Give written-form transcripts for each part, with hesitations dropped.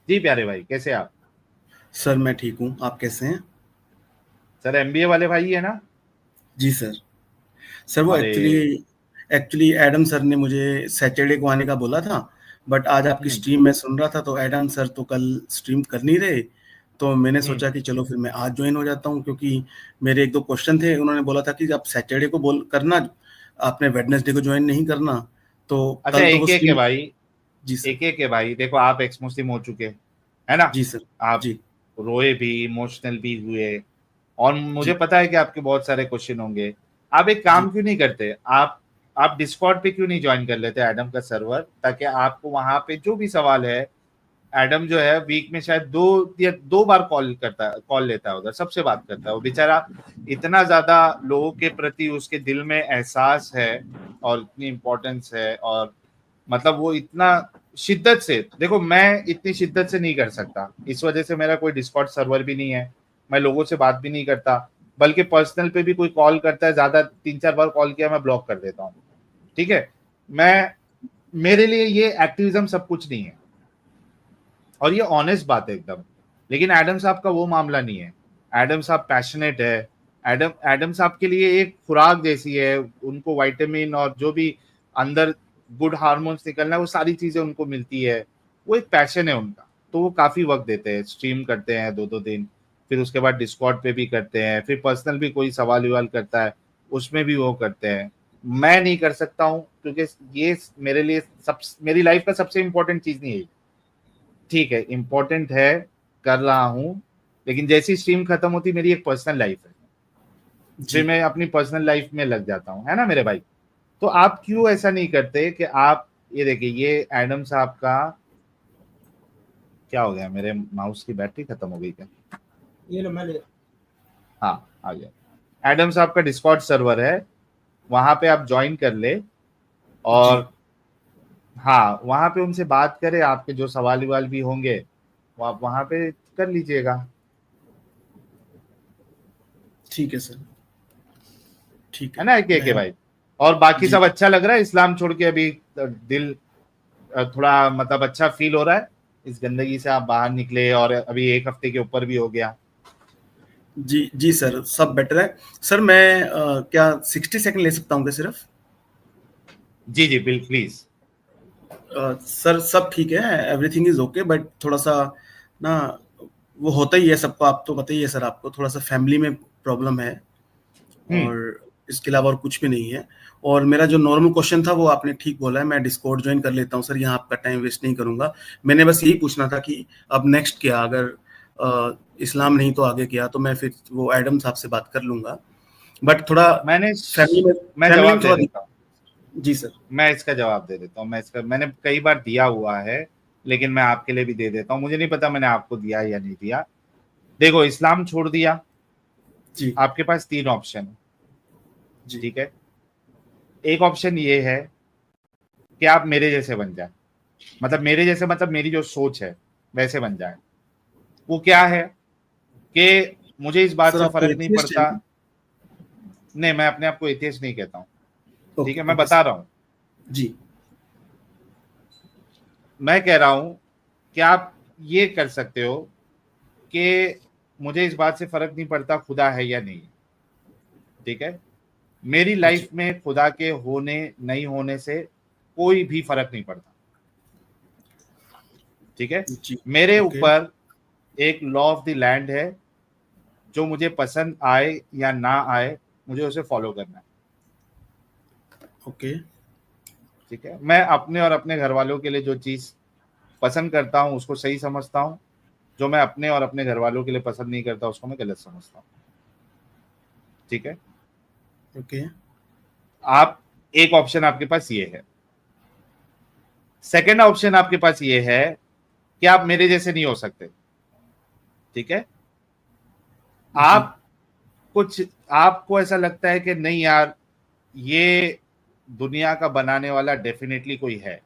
जी प्यारे भाई, कैसे आप? सर मैं ठीक हूँ, आप कैसे हैं? सर एमबीए वाले भाई है ना? जी सर। सर वो अरे। एक्चुअली एक्चुअली एडम सर ने मुझे सैटरडे को आने का बोला था, बट आज आपकी हम्म। स्ट्रीम मैं सुन रहा था तो एडम सर तो कल स्ट्रीम कर नहीं रहे। तो मैंने हम्म। सोचा कि चलो फिर मैं आज ज्वाइन हो जाता हूँ, क्योंकि मेरे एक दो क्वेश्चन थे। उन्होंने बोला था कि आप सैटरडे को बोल करना, आपने वेडनेसडे को ज्वाइन नहीं करना। तो अच्छा, कल तो वो एक एक है स्ट्रीम। भाई। जी सर। एक है भाई, देखो आप एक्स मुस्लिम हो चुके है ना? जी सर। आप जी। रोए भी, इमोशनल भी हुए, और मुझे जी। पता है कि आपके बहुत सारे क्वेश्चन होंगे। आप एक काम जी। क्यों नहीं करते? आप डिस्कॉर्ड पे क्यों नहीं ज्वाइन कर लेते एडम का सर्वर, ताकि आपको वहां पे जो भी सवाल है, एडम जो है वीक में शायद 2 या 2 बार कॉल लेता है, उधर सबसे बात करता है वो बेचारा। इतना ज्यादा लोगों के प्रति उसके दिल में एहसास है, और इतनी इम्पोर्टेंस है, और मतलब वो इतना शिद्दत से, देखो मैं इतनी शिद्दत से नहीं कर सकता, इस वजह से मेरा कोई डिस्कॉर्ड सर्वर भी नहीं है। मैं लोगों से बात भी नहीं करता, बल्कि पर्सनल पे भी कोई कॉल करता है, ज्यादा 3-4 बार कॉल किया मैं ब्लॉक कर देता हूँ। ठीक है। मैं मेरे लिए ये एक्टिविज्म सब कुछ नहीं है, और ये ऑनेस्ट बात है एकदम। लेकिन एडम साहब का वो मामला नहीं है। एडम साहब पैशनेट है। एडम एडम साहब के लिए एक खुराक जैसी है, उनको विटामिन और जो भी अंदर गुड हार्मोन्स निकलना है, वो सारी चीजें उनको मिलती है। वो एक पैशन है उनका, तो वो काफी वक्त देते हैं, स्ट्रीम करते हैं 2-2 दिन, फिर उसके बाद डिस्कॉर्ड पे भी करते हैं, फिर पर्सनल भी कोई सवाल विवाल करता है उसमें भी वो करते हैं। मैं नहीं कर सकता हूँ, क्योंकि ये मेरे लिए सब, मेरी लाइफ का सबसे इंपॉर्टेंट चीज नहीं है। ठीक है, इम्पोर्टेंट है, कर रहा हूँ, लेकिन जैसी स्ट्रीम खत्म होती मेरी एक पर्सनल लाइफ है, फिर जी। मैं अपनी पर्सनल लाइफ में लग जाता हूँ, है ना मेरे भाई? तो आप क्यों ऐसा नहीं करते कि आप ये देखिए, ये एडम साहब का क्या हो गया? मेरे माउस की बैटरी खत्म हो गई क्या? ये लो मैं ले। हाँ, आ गया। एडम साहब का डिस्कॉर्ड सर्वर है, वहां पे आप ज्वाइन कर ले, जी। और हाँ, वहां पे उनसे बात करें, आपके जो सवाल विवाल भी होंगे वो आप वहां पे कर लीजिएगा। ठीक है सर। ठीक है है। ना, के मैं। भाई? और बाकी जी। सब अच्छा लग रहा है इस्लाम छोड़ के अभी? दिल थोड़ा मतलब अच्छा फील हो रहा है, इस गंदगी से आप बाहर निकले, और अभी 1 हफ्ते के ऊपर भी हो गया। जी। जी सर, सब बेटर है। सर मैं क्या 60 सेकंड ले सकता हूँ क्या सिर्फ? जी जी, बिल प्लीज। सर सब ठीक है, एवरीथिंग इज ओके, बट थोड़ा सा ना, वो होता ही है सबको, आप तो पता ही है सर, आपको थोड़ा सा फैमिली में प्रॉब्लम है। हम्म। और इसके अलावा और कुछ भी नहीं है। और मेरा जो नॉर्मल क्वेश्चन था वो आपने ठीक बोला है, मैं डिस्कॉर्ड ज्वाइन कर लेता हूँ सर, यहाँ आपका टाइम वेस्ट नहीं करूंगा। मैंने बस यही पूछना था कि अब नेक्स्ट क्या, अगर इस्लाम नहीं तो आगे क्या, तो मैं फिर वो एडम साहब से बात कर लूंगा। बट थोड़ा मैंने फैमिली में मैं फैमिली में जवाब दे थोड़ा देता हूँ। जी सर। मैं इसका जवाब दे देता हूँ, मैं इसका मैंने कई बार दिया हुआ है, लेकिन मैं आपके लिए भी दे देता हूँ। मुझे नहीं पता मैंने आपको दिया या नहीं दिया। देखो, इस्लाम छोड़ दिया, जी। आपके पास 3 ऑप्शन है। जी। ठीक है। एक ऑप्शन ये है कि आप मेरे जैसे बन जाए, मतलब मेरे जैसे, मतलब मेरी जो सोच है वैसे बन जाए। वो क्या है कि मुझे इस बात सर से आप तो फर्क नहीं एथियस्ट पड़ता। हैं? नहीं, मैं अपने आप को एथियस्ट नहीं कहता हूँ। ठीक ओके है, मैं ओके बता सर। रहा हूँ। जी। मैं कह रहा हूँ कि आप ये कर सकते हो कि मुझे इस बात से फर्क नहीं पड़ता खुदा है या नहीं। ठीक है। मेरी जी। लाइफ में खुदा के होने नहीं होने से कोई भी फर्क नहीं पड़ता। ठीक है। जी। मेरे ओके ऊपर एक लॉ ऑफ द लैंड है, जो मुझे पसंद आए या ना आए, मुझे उसे फॉलो करना है। ओके। ठीक है। मैं अपने और अपने घर वालों के लिए जो चीज पसंद करता हूँ उसको सही समझता हूँ, जो मैं अपने और अपने घर वालों के लिए पसंद नहीं करता उसको मैं गलत समझता हूँ। ठीक है। ओके। आप, एक ऑप्शन आपके पास ये है। सेकंड ऑप्शन आपके पास ये है कि आप मेरे जैसे नहीं हो सकते। ठीक है। जी। आप कुछ, आपको ऐसा लगता है कि नहीं यार, ये दुनिया का बनाने वाला डेफिनेटली कोई है,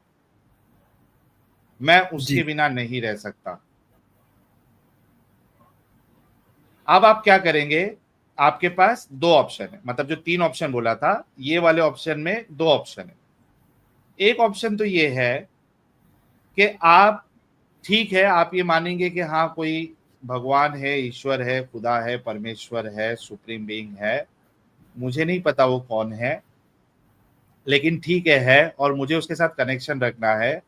मैं उसके जी। बिना नहीं रह सकता। अब आप क्या करेंगे? आपके पास 2 ऑप्शन है, मतलब जो 3 ऑप्शन बोला था, ये वाले ऑप्शन में 2 ऑप्शन है। एक ऑप्शन तो ये है कि आप ठीक है, आप ये मानेंगे कि हाँ कोई भगवान है, ईश्वर है, खुदा है, परमेश्वर है, सुप्रीम बीइंग है, मुझे नहीं पता वो कौन है, लेकिन ठीक है और मुझे उसके साथ कनेक्शन रखना है,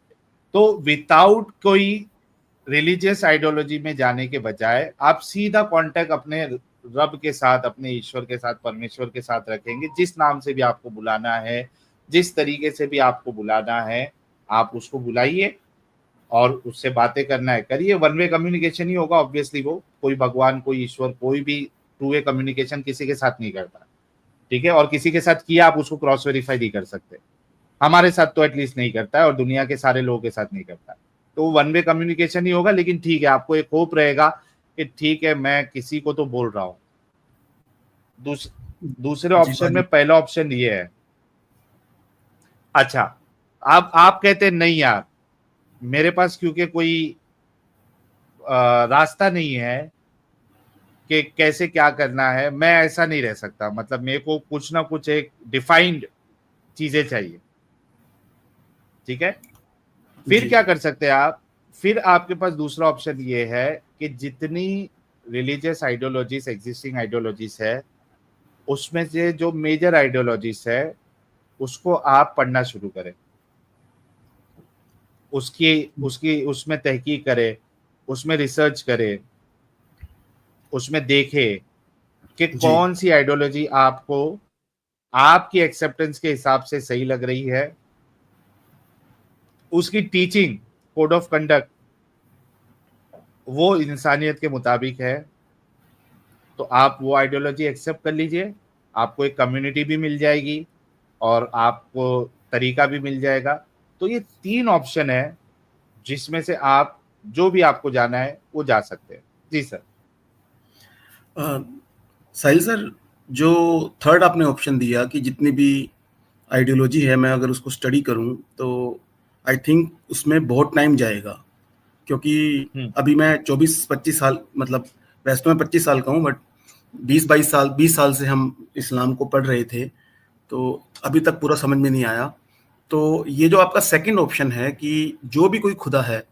तो विदाउट कोई रिलीजियस आइडियोलॉजी में जाने के बजाय आप सीधा कांटेक्ट अपने रब के साथ, अपने ईश्वर के साथ, परमेश्वर के साथ रखेंगे। जिस नाम से भी आपको बुलाना है, जिस तरीके से भी आपको बुलाना है, आप उसको बुलाइए और उससे बातें करना है करिए। वन वे कम्युनिकेशन ही होगा ऑब्वियसली, वो कोई भगवान, कोई ईश्वर, कोई भी टू वे कम्युनिकेशन किसी के साथ नहीं करता, ठीक है। और किसी के साथ किया आप उसको क्रॉस वेरीफाई नहीं कर सकते, हमारे साथ तो एटलीस्ट नहीं करता है और दुनिया के सारे लोगों के साथ नहीं करता है। तो वन वे कम्युनिकेशन ही होगा, लेकिन ठीक है, आपको एक होप रहेगा कि ठीक है मैं किसी को तो बोल रहा हूं। दूसरे ऑप्शन में पहला ऑप्शन ये है। अच्छा, अब आप कहते हैं नहीं यार, मेरे पास क्योंकि कोई रास्ता नहीं है कि कैसे क्या करना है, मैं ऐसा नहीं रह सकता, मतलब मेरे को कुछ ना कुछ एक डिफाइंड चीजें चाहिए, ठीक है। फिर क्या कर सकते हैं आप, फिर आपके पास दूसरा ऑप्शन ये है कि जितनी रिलीजियस आइडियोलॉजीज, एग्जिस्टिंग आइडियोलॉजीज है, उसमें से जो मेजर आइडियोलॉजीज है उसको आप पढ़ना शुरू करें, उसकी उसकी उसमें तहकीक करें, उसमें रिसर्च करें, उसमें देखें कि कौन सी आइडियोलॉजी आपको आपकी एक्सेप्टेंस के हिसाब से सही लग रही है, उसकी टीचिंग, कोड ऑफ कंडक्ट वो इंसानियत के मुताबिक है, तो आप वो आइडियोलॉजी एक्सेप्ट कर लीजिए। आपको एक कम्युनिटी भी मिल जाएगी और आपको तरीका भी मिल जाएगा। तो ये 3 ऑप्शन है जिसमें से आप जो भी आपको जाना है वो जा सकते हैं। जी सर। साहिल सर, जो थर्ड आपने ऑप्शन दिया कि जितनी भी आइडियोलॉजी है मैं अगर उसको स्टडी करूं तो आई थिंक उसमें बहुत टाइम जाएगा, क्योंकि अभी मैं 24-25 साल, मतलब वैसे तो मैं 25 साल का हूँ, बट 20 साल से हम इस्लाम को पढ़ रहे थे, तो अभी तक पूरा समझ में नहीं आया। तो ये जो आपका सेकंड ऑप्शन है कि जो भी कोई खुदा है,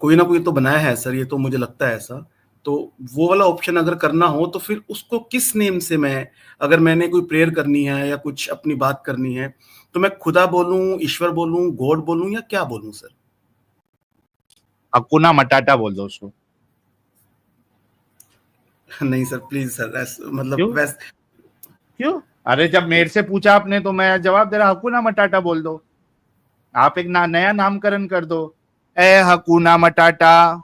कोई ना कोई तो बनाया है सर, ये तो मुझे लगता है ऐसा, तो वो वाला ऑप्शन अगर करना हो तो फिर उसको किस नेम से मैं, अगर मैंने कोई प्रेयर करनी है या कुछ अपनी बात करनी है, तो मैं खुदा बोलूं, ईश्वर बोलूं, गॉड बोलूं, या क्या बोलूं सर? हकुना मटाटा बोल दो उसको। नहीं सर, प्लीज सर, मतलब क्यों? अरे जब मेरे से पूछा आपने तो मैं जवाब दे रहा, हकुना मटाटा बोल दो। आप एक नया नामकरण कर दो, ए हकुना मटाटा,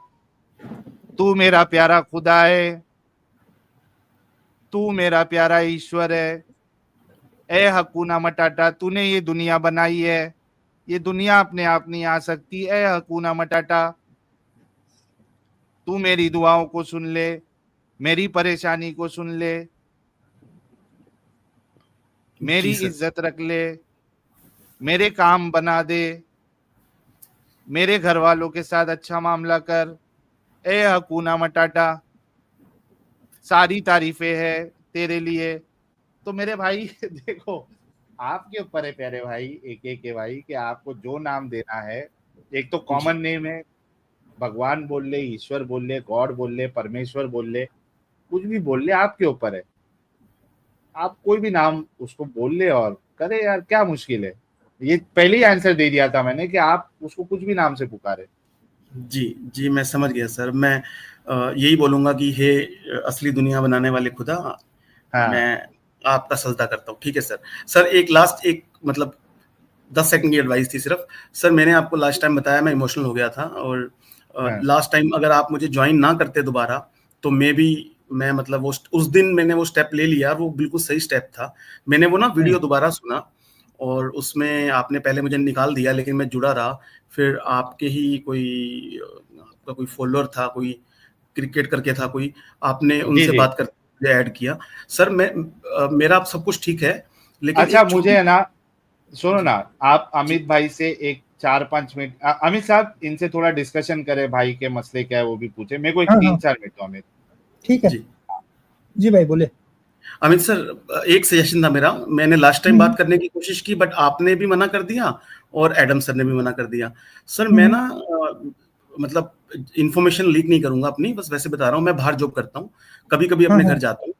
तू मेरा प्यारा खुदा है, तू मेरा प्यारा ईश्वर है। ए हकुना मटाटा, तूने ये दुनिया बनाई है, ये दुनिया अपने आप नहीं आ सकती। ए हकुना मटाटा, तू मेरी दुआओं को सुन ले, मेरी परेशानी को सुन ले, मेरी इज्जत रख ले, मेरे काम बना दे, मेरे घर वालों के साथ अच्छा मामला कर। ए हकुना मटाटा, सारी तारीफें है तेरे लिए। तो मेरे भाई देखो, आपके ऊपर है प्यारे भाई, एक के भाई, कि आपको जो नाम देना है। एक तो कॉमन नेम है, भगवान बोल ले, ईश्वर बोल ले, गॉड बोल ले, परमेश्वर बोल ले, कुछ भी बोल ले, आपके ऊपर है। आप कोई भी नाम उसको बोल ले और करे यार, क्या मुश्किल है। ये पहले ही आंसर दे दिया था मैंने कि आप उसको कुछ भी नाम से पुकारे। जी जी, मैं समझ गया सर। मैं यही बोलूंगा कि हे असली दुनिया बनाने वाले खुदा, हाँ। मैं आपका सजदा करता हूँ। ठीक है सर। सर एक लास्ट, एक मतलब 10 सेकंड की एडवाइस थी सिर्फ। सर मैंने आपको लास्ट टाइम बताया, मैं इमोशनल हो गया था, और लास्ट टाइम अगर आप मुझे ज्वाइन ना करते दोबारा तो मैं मतलब वो उस दिन मैंने वो स्टेप ले लिया, वो बिल्कुल सही स्टेप था। मैंने वो ना वीडियो दोबारा सुना और उसमें आपने पहले मुझे निकाल दिया, लेकिन मैं जुड़ा रहा। फिर आपके ही आपका कोई फॉलोअर था, कोई क्रिकेट करके था कोई, आपने उनसे बात करके ऐड किया। सर मेरा सब कुछ ठीक है, लेकिन अच्छा मुझे है ना, सुनो ना, आप अमित भाई से एक 4-5 मिनट, अमित साहब इनसे थोड़ा डिस्कशन करें, भाई के मसले क्या है वो भी पूछे मेरे को, एक 3-4 मिनट दो अमित। ठीक है जी भाई बोले। अमित सर, एक सजेशन था मेरा। मैंने लास्ट टाइम बात करने की कोशिश की, बट आपने भी मना कर दिया और एडम सर ने भी मना कर दिया। सर मैं ना मतलब इंफॉर्मेशन लीक नहीं करूंगा अपनी, बस वैसे बता रहा हूँ। मैं बाहर जॉब करता हूँ, कभी कभी अपने घर जाता हूँ।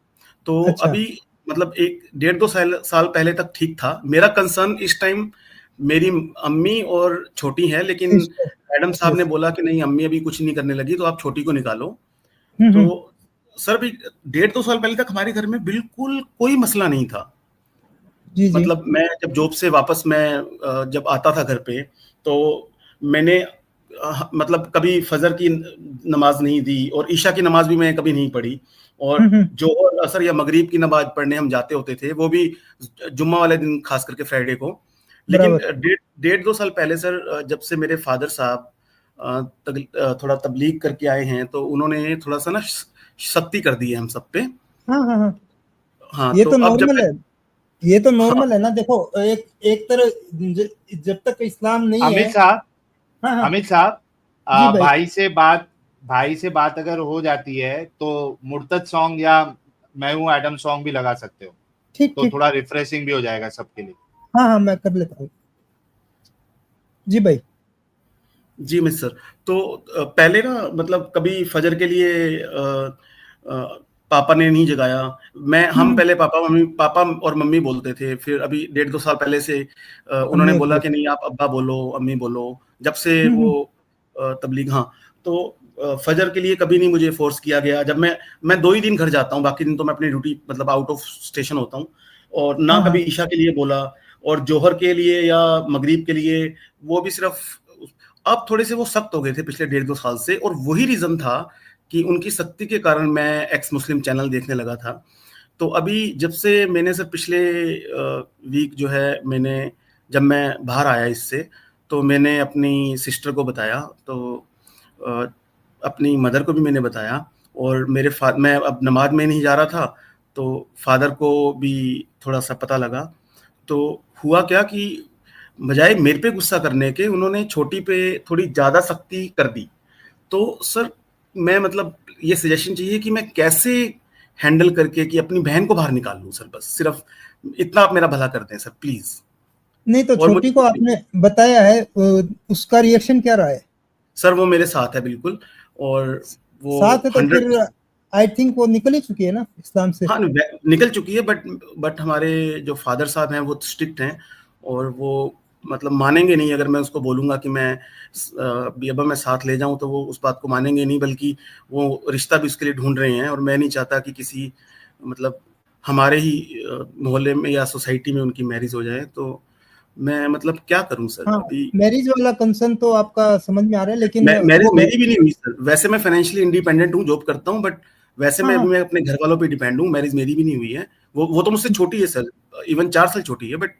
तो अच्छा। अभी मतलब 1-1.5-2 साल पहले तक ठीक था। मेरा कंसर्न इस टाइम मेरी अम्मी और छोटी है, लेकिन सिस्टर। मैडम साहब ने यस। बोला कि नहीं, अम्मी अभी कुछ नहीं करने लगी, तो आप छोटी को निकालो। तो हम्म। सर भी 1.5-2 साल पहले तक हमारे घर में बिल्कुल कोई मसला नहीं था। जी जी। मतलब मैं जब जॉब से वापस जब आता था घर पे, तो मैंने मतलब कभी फजर की नमाज नहीं दी, और ईशा की नमाज भी मैं कभी नहीं पढ़ी। और हम्म। जोहर, असर या मगरिब की नमाज पढ़ने हम जाते होते थे, वो भी जुम्मा वाले दिन, खास करके फ्राइडे को। लेकिन बराबर। 1.5-2 साल पहले सर, जब से मेरे फादर साहब थोड़ा तबलीग करके आए हैं, तो उन्होंने थोड़ा सा ना सख्ती कर दी है हम सब पे। हाँ हाँ हाँ, हाँ, ये तो तो अब जब नॉर्मल है। ये तो हाँ, नॉर्मल है ना। देखो, एक एक तरह जब तक इस्लाम नहीं है। अमित साहब, हाँ हाँ। अमित साहब, जी भाई। भाई से बात अगर हो जाती है तो मुर्तद सॉन्ग या मैं हूँ एडम सॉन्ग भी लगा सकते हो, ठीक तो ठीक। थोड़ा रिफ्रेशिंग भी हो जाएगा सबके लिए। हाँ हाँ, मैं कर लेता हूँ। जी भाई। जी मिस सर। तो पहले ना मतलब कभी फजर के लिए अ, पापा ने नहीं जगाया। हम हम्म। पहले पापा और मम्मी बोलते थे, फिर अभी 1.5-2 साल पहले से उन्होंने अम्मी बोला अब्बू। कि नहीं, आप अब्बा बोलो, अम्मी बोलो। जब से वो हम्म। तबलीग, हाँ। तो फजर के लिए कभी नहीं मुझे फोर्स किया गया। जब मैं 2 ही दिन घर जाता हूँ, बाकी दिन तो मैं अपनी ड्यूटी मतलब आउट ऑफ स्टेशन होता हूँ। और ना हाँ कभी हाँ ईशा के लिए बोला, और जोहर के लिए या मगरिब के लिए, वो भी सिर्फ। अब थोड़े से वो सख्त हो गए थे पिछले 1.5-2 साल से, और वही रीजन था कि उनकी सख्ती के कारण मैं एक्स मुस्लिम चैनल देखने लगा था। तो अभी जब से मैंने सर पिछले वीक जो है, जब मैं बाहर आया इससे, तो मैंने अपनी सिस्टर को बताया, तो अ, अपनी मदर को भी मैंने बताया। और मैं अब नमाज में नहीं जा रहा था, तो फादर को भी थोड़ा सा पता लगा। तो हुआ क्या कि बजाय मेरे पे गुस्सा करने के, उन्होंने छोटी पे थोड़ी ज़्यादा सख्ती कर दी। तो सर, मैं मतलब ये सजेशन चाहिए कि मैं कैसे हैंडल करके कि अपनी बहन को बाहर निकाल लूँ सर, बस सिर्फ इतना आप मेरा भला कर दें सर, प्लीज़। नहीं तो और छोटी मुझे को आपने बताया है, उसका रिएक्शन क्या रहा है? सर, वो मेरे साथ है बिल्कुल, और वो साथ है तो फिर 100। आई थिंक वो निकल ही चुकी है ना इस्लाम से। हाँ, निकल चुकी है, बट हमारे जो फादर साहब हैं वो स्ट्रिक्ट हैं, और वो मतलब मानेंगे नहीं अगर मैं उसको बोलूँगा कि अब मैं साथ ले जाऊँ, तो वो उस बात को मानेंगे नहीं, बल्कि वो रिश्ता भी उसके लिए ढूंढ रहे हैं। और मैं नहीं चाहता कि किसी मतलब हमारे ही मोहल्ले में या सोसाइटी में उनकी मैरिज हो जाए। तो मैं मतलब क्या करूँ सर हाँ, अभी। मैरिज वाला कंसर्न तो आपका समझ में आ रहा है, लेकिन मैरिज वो मेरी भी नहीं हुई सर। वैसे मैं फाइनेंशियली इंडिपेंडेंट हूँ, जॉब करता हूँ, बट वैसे हाँ मैं हाँ, अभी मैं अपने घर वालों पे डिपेंड हूँ। मैरिज मेरी भी नहीं हुई है। वो तो मुझसे छोटी है सर, इवन 4 साल छोटी है, बट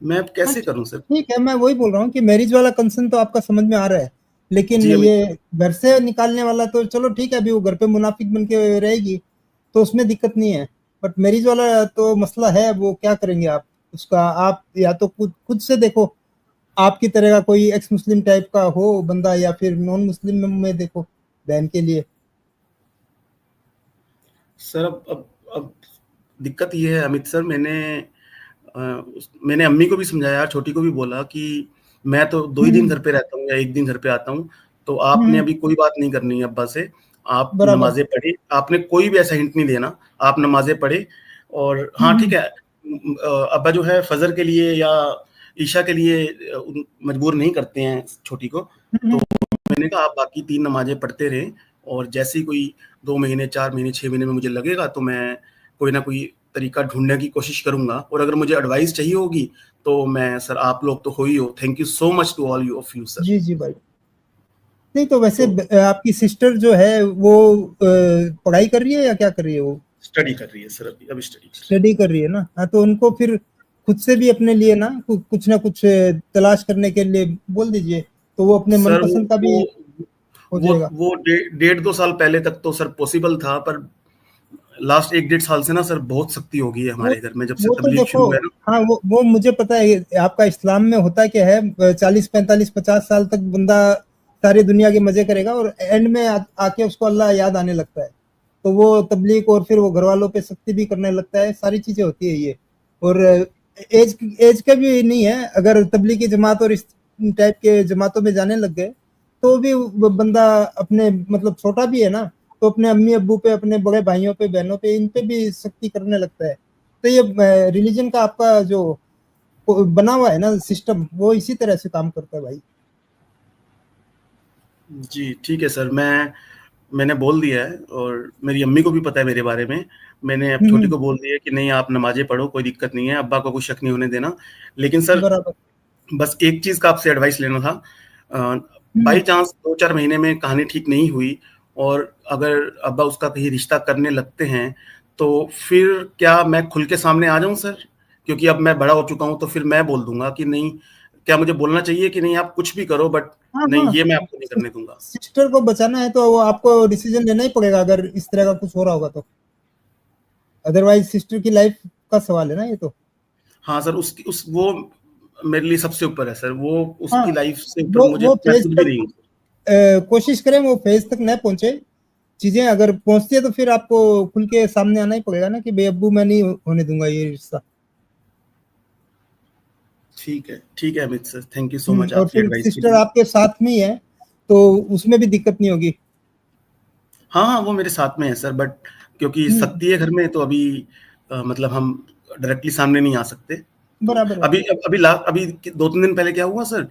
मैं अब हाँ, कैसे करूँ सर। ठीक है। मैं वही बोल रहा हूँ कि मैरिज वाला कंसर्न तो आपका समझ में आ रहा है, लेकिन जी अमित ये सर। घर से निकालने वाला तो चलो ठीक है, अभी वो घर पे मुनाफिक बन के रहेगी तो उसमें दिक्कत नहीं है। बट मैरिज वाला तो मसला है, वो क्या करेंगे आप उसका? आप या तो खुद खुद से देखो, आपकी तरह का कोई एक्स मुस्लिम टाइप का हो बंदा, या फिर नॉन मुस्लिम में देखो बहन के लिए। सर अब दिक्कत ये है अमित सर, मैंने अम्मी को भी समझाया, छोटी को भी बोला कि मैं तो 2 ही दिन हम्म। घर पे रहता हूँ या 1 दिन घर पे आता हूँ, तो आपने हम्म। अभी कोई बात नहीं करनी है अब्बा से। आप बराबर। नमाज़ें पढ़े, आपने कोई भी ऐसा हिंट नहीं देना, आप नमाज़ें पढ़े। और हाँ, ठीक हम्म। है, अब्बा जो है फजर के लिए या ईशा के लिए मजबूर नहीं करते हैं छोटी को। तो हम्म। मैंने कहा आप बाकी 3 नमाज़ें पढ़ते रहें, और जैसे ही कोई 2 महीने, 4 महीने, 6 महीने में मुझे लगेगा, तो मैं कोई ना कोई तरीका ढूँढने की कोशिश करूँगा। और अगर मुझे एडवाइस चाहिए होगी, तो मैं सर, आप लोग तो हो ही हो। Thank you so much to all you of you sir. जी जी भाई। नहीं तो वैसे तो आपकी सिस्टर जो है वो पढ़ाई कर रही है या क्या कर रही है वो? स्टडी कर रही है सर, अभी स्टडी कर रही स्टडी कर रही है ना। हाँ, तो उनको फिर खुद से भी अपने लिए ना कुछ ना कुछ तलाश करने के लिए बोल दीजिए, तो वो है अपने सर। मनपसंद का भी हो जाएगा। वो 1.5-2 साल पहले तक तो सर पॉसिबल था, पर लास्ट 1-1.5 साल से ना सर बहुत सख्ती हो गई है वो हमारे घर में, जब से वो तो तबलीग देखो, शुरू हुआ है ना। हाँ वो मुझे पता है। आपका इस्लाम में होता क्या है, 40 45 50 साल तक बंदा सारी दुनिया के मजे करेगा और एंड में आके उसको अल्लाह याद आने लगता है, तो वो तबलीग और फिर वो घर वालों पे सख्ती भी करने लगता है। सारी चीजें होती है ये। और एज का भी नहीं है। अगर तबलीगी जमात और इस टाइप के जमातों में जाने लग गए तो भी वो बंदा अपने मतलब छोटा भी है ना, तो अपने अम्मी अब्बू पे, अपने बड़े भाइयों पे, बहनों पे, इन पे भी सख्ती करने लगता है। तो ये रिलीजन का आपका जो बना हुआ है ना सिस्टम, वो इसी तरह से काम करता है भाई। जी ठीक है सर, मैंने बोल दिया है और मेरी अम्मी को भी पता है मेरे बारे में। मैंने अब छोटी को बोल दिया है कि नहीं आप नमाजें पढ़ो, कोई दिक्कत नहीं है, अब्बा को कोई शक नहीं होने देना। लेकिन सर बराबर। बस एक चीज का आपसे एडवाइस लेना था। बाई चांस 2-4 महीने में कहानी ठीक नहीं हुई और अगर अब्बा उसका कहीं रिश्ता करने लगते हैं, तो फिर क्या मैं खुल के सामने आ जाऊं सर? क्योंकि अब मैं बड़ा हो चुका हूं, तो फिर मैं बोल दूंगा कि नहीं, क्या मुझे बोलना चाहिए कि नहीं आप कुछ भी करो, बट हाँ नहीं हाँ, ये मैं आपको नहीं करने दूंगा। सिस्टर को बचाना है तो वो आपको डिसीजन लेना ही पड़ेगा अगर इस तरह का कुछ हो रहा होगा तो। अदरवाइज सिस्टर की लाइफ का सवाल है ना ये तो। हाँ सर, उसकी उस वो मेरे लिए सबसे ऊपर है सर, वो हाँ, उसकी लाइफ से ऊपर मुझे वो मैं फेज कुछ भी तक नहीं हूँ। कोशिश करें वो फेज तक न पहुंचे। चीजें अगर पहुंचती है तो फिर आपको खुल के सामने आना ही पड़ेगा ना कि भाई अब्बू मैं नहीं होने दूंगा ये रिश्ता। ठीक है Amit sir, thank you so much और आपकी फिर एडवाइस के सिस्टर लिए। आपके साथ में ही है तो उसमें भी दिक्कत नहीं होगी। हाँ हाँ, वो मेरे साथ में है सर, बट क्योंकि हम्म, सख्ती है घर में, तो अभी मतलब हम डायरेक्टली सामने नहीं आ सकते। तो बराबर है। अभी 2-3 दिन पहले क्या हुआ सर,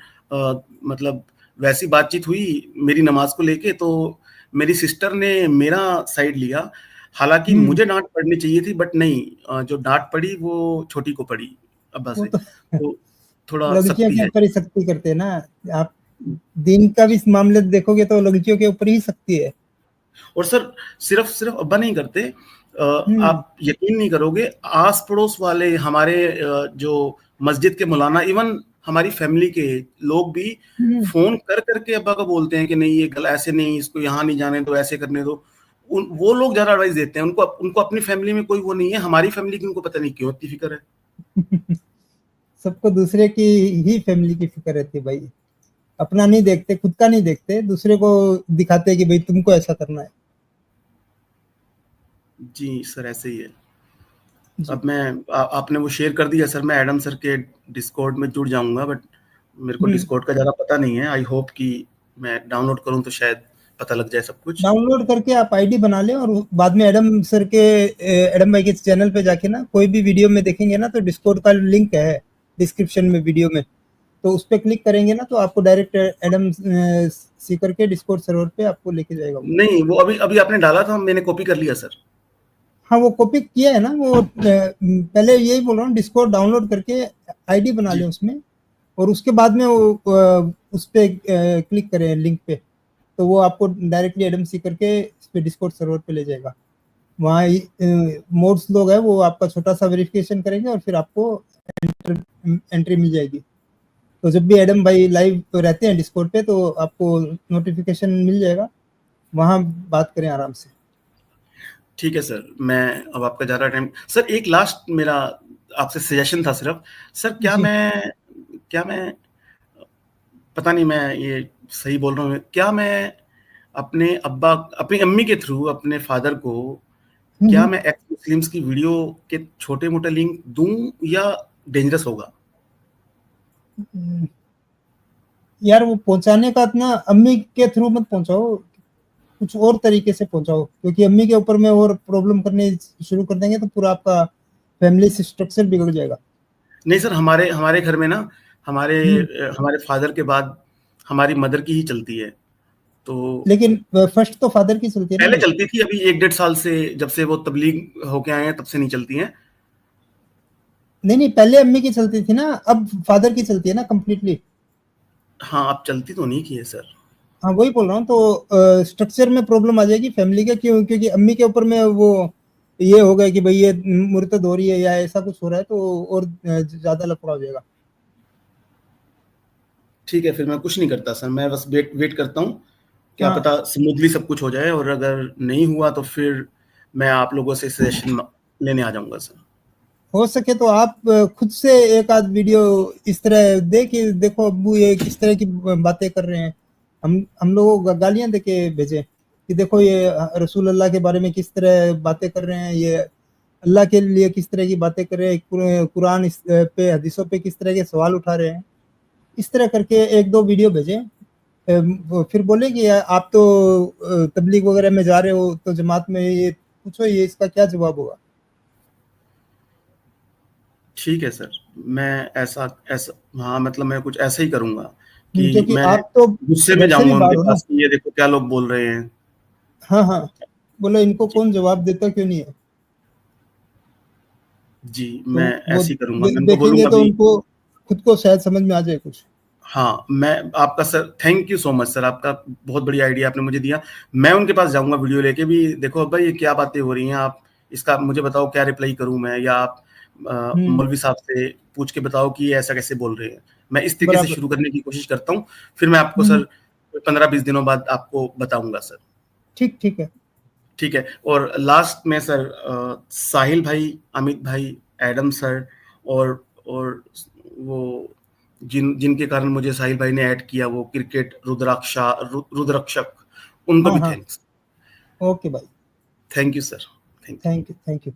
मतलब वैसी बातचीत हुई मेरी नमाज को लेके, तो मेरी सिस्टर ने मेरा साइड लिया। हालांकि हम्म, मुझे डांट पड़नी चाहिए थी, बट नहीं, जो डांट पड़ी वो छोटी को पड़ी, अब्बा वो से। तो तो थोड़ा लड़कियों सख्ती के है। ऊपर ही सख्ती करते हैं ना। आप दिन का भी मामले देखोगे तो लड़कियों के ऊपर ही सख्ती है। और सर सिर्फ सिर्फ अब्बा नहीं करते, हम्म, आप यकीन नहीं करोगे, आस पड़ोस वाले हमारे जो मस्जिद के मौलाना, इवन हमारी फैमिली के लोग भी हम्म, फोन कर करके अब्बा को बोलते हैं कि नहीं ये गल ऐसे नहीं, इसको यहाँ नहीं जाने दो, ऐसे करने दो। वो लोग ज्यादा एडवाइस देते हैं, उनको उनको अपनी फैमिली में कोई वो नहीं है, हमारी फैमिली की उनको पता नहीं क्यों इतनी फिक्र है। सबको दूसरे की ही फैमिली की फिक्र रहती है भाई। अपना नहीं देखते, खुद का नहीं देखते, दूसरे को दिखाते हैं कि भाई तुमको ऐसा करना है। जी सर, ऐसे ही है। जी। अब आपने वो शेयर कर दिया सर, मैं एडम सर के डिस्कॉर्ड में जुड़ जाऊंगा, बट मेरे को डिस्कॉर्ड का ज़्यादा पता नहीं है। आई होप कि मैं डाउनलोड करूं तो शायद पता लग जाए सब कुछ। डाउनलोड करके आप आईडी बना लें और बाद में एडम सर के एडम भाई के चैनल पे जाके ना कोई भी वीडियो में देखेंगे ना तो डिस्कॉर्ड का लिंक है डिस्क्रिप्शन में वीडियो में। तो उस पर क्लिक करेंगे ना तो आपको डायरेक्ट एडम सीकर के डिस्कॉर्ड सर्वर पे आपको लेके जाएगा वो। नहीं, वो अभी अभी आपने डाला था, मैंने कॉपी कर लिया सर। हाँ, वो कॉपी किया है ना वो पहले यही बोल रहा हूँ डिस्कॉर्ड डाउनलोड करके आईडी बना जी लें उसमें। और उसके बाद में वो उस पे क्लिक करें लिंक पे तो वो आपको डायरेक्टली एडम सीकर के इस पे डिस्कॉर्ड सर्वर पे ले जाएगा। वहाँ मोड्स लोग है वो आपका छोटा सा वेरिफिकेशन करेंगे और फिर आपको एंट्री मिल जाएगी। तो जब भी एडम भाई लाइव तो रहते हैं डिस्कॉर्ड पे तो आपको नोटिफिकेशन मिल जाएगा। वहाँ बात करें आराम से। ठीक है सर, मैं अब आपका ज़्यादा टाइम सर, एक लास्ट मेरा आपसे सजेशन था सिर्फ सर, जी। क्या मैं पता नहीं मैं ये सही बोल रहा हूँ, क्या मैं अपनी अम्मी के थ्रू अपने फादर को, क्या हम्म, मैं एक्स मुस्लिम्स की वीडियो के छोटे मोटे लिंक दूं, या डेंजरस होगा? हम्म। यार वो पहुंचाने का इतना अम्मी के थ्रू मत पहुंचाओ, कुछ और तरीके से पहुंचाओ क्योंकि अम्मी के ऊपर में और प्रॉब्लम करने शुरू कर देंगे तो पूरा आपका फैमिली स्ट्रक्चर बिगड़ जाएगा। नहीं सर, हमारे हमारे घर में ना, हमारे हम्म, हमारे फादर के बाद हमारी मदर की ही चलती है। तो लेकिन फर्स्ट तो फादर की चलती है ना पहले भाई। चलती थी, अभी 1-1.5 साल से जब से वो तबलीग होके आए हैं तब से नहीं चलती हैं। नहीं नहीं, पहले अम्मी की चलती थी ना, अब फादर की चलती है ना कंप्लीटली। हाँ, अब चलती तो नहीं की है सर। हाँ वही बोल रहा हूँ तो स्ट्रक्चर में प्रॉब्लम आ जाएगी फैमिली के क्यों, क्योंकि अम्मी के ऊपर में वो ये हो गया कि भाई ये मुर्तद हो रही है या ऐसा कुछ हो रहा है तो और ज्यादा लफड़ा हो जाएगा। ठीक है, फिर मैं कुछ नहीं करता सर, मैं बस वेट वेट करता हूँ। क्या हाँ, पता स्मूथली सब कुछ हो जाए, और अगर नहीं हुआ तो फिर मैं आप लोगों से सजेशन लेने आ जाऊंगा सर। हो सके तो आप खुद से एक आध वीडियो इस तरह दे कि देखो अब्बू ये किस तरह की बातें कर रहे हैं। हम लोगों को गालियां दे के भेजे कि देखो ये रसूल अल्लाह के बारे में किस तरह बातें कर रहे हैं, ये अल्लाह के लिए किस तरह की बातें कर रहे हैं, कुरान पे हदीसों पे किस तरह के सवाल उठा रहे हैं। इस तरह करके एक दो वीडियो भेजे फिर बोले कि आप तो तबलीग वगैरह में जा रहे हो तो जमात में ये पूछो, ये इसका क्या जवाब होगा? ठीक है सर, मैं ऐसा ऐसा हाँ मतलब मैं कुछ ऐसा ही करूंगा कि क्योंकि मैं आप तो गुस्से में वैसे भी जाऊंगा बाहर उनके हो ना। पास कि ये देखो क्या लोग बोल रहे हैं। हाँ हाँ, बोला इनको कौन जवाब देता क्यों नहीं है। जी, तो मैं वो ऐसे ही करूंगा, मैं उनको देखेंगे बोलूंगा तो भी। उनको खुद को शायद समझ में आ जाए कुछ। हाँ, मैं आपका sir thank you so much sir, आपका बहुत बढ़िया आइडिया आपने मुझे दिया। मैं उनके पास जाऊंगा वीडियो लेके भी, देखो भाई ये क्या बातें हो रही हैं, आप इसका मुझे बताओ क्या रिप्लाई करूं मैं, या आप मौलवी साहब से पूछ के बताओ कि ये ऐसा कैसे बोल रहे हैं। मैं इस तरीके से बराबर। शुरू करने की कोशिश करता हूँ, फिर मैं आपको सर 15-20 दिनों बाद आपको बताऊंगा सर। ठीक ठीक है। ठीक है, और लास्ट में सर साहिल भाई, अमित भाई, एडम सर, और वो जिनके कारण मुझे साहिल भाई ने ऐड किया, वो क्रिकेट रुद्राक्षक, उनको हाँ भी हाँ, थैंक्स। ओके भाई, thank you sir, thank you. Thank you thank you.